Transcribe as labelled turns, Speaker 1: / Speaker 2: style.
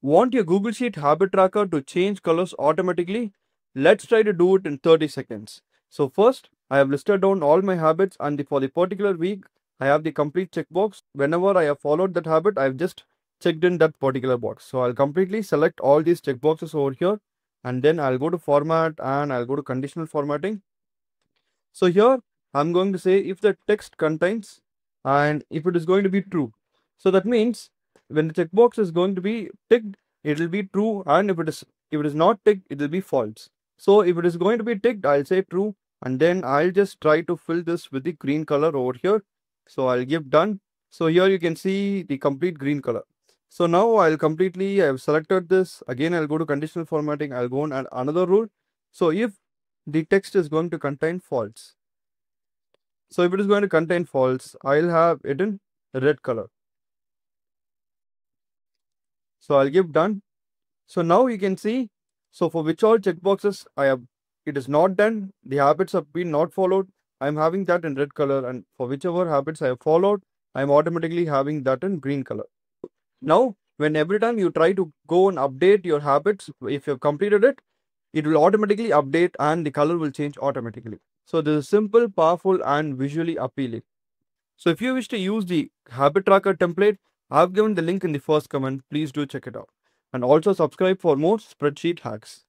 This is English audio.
Speaker 1: Want your Google Sheet habit tracker to change colors automatically? Let's try to do it in 30 seconds. So first, I have listed down all my habits, and for the particular week, I have the complete checkbox. Whenever I have followed that habit, I have just checked in that particular box. So I'll completely select all these checkboxes over here, and then I'll go to format and I'll go to conditional formatting. So here I'm going to say if the text contains and if it is going to be true. So that means when the checkbox is going to be ticked, it will be true, and if it is not ticked, it will be false. So if it is going to be ticked, I'll say true, and then I'll just try to fill this with the green color over here. So I'll give done. So here you can see the complete green color. So now I have selected this. Again, I'll go to conditional formatting. I'll go on and another rule. So if the text is going to contain false. So if it is going to contain false, I'll have it in red color. So I'll give done. So now you can see, so for which all checkboxes it is not done, the habits have been not followed, I'm having that in red color, and for whichever habits I have followed, I'm automatically having that in green color. Now, when every time you try to go and update your habits, if you've completed it, it will automatically update and the color will change automatically. So this is simple, powerful, and visually appealing. So if you wish to use the habit tracker template, I've given the link in the first comment. Please do check it out. And also subscribe for more spreadsheet hacks.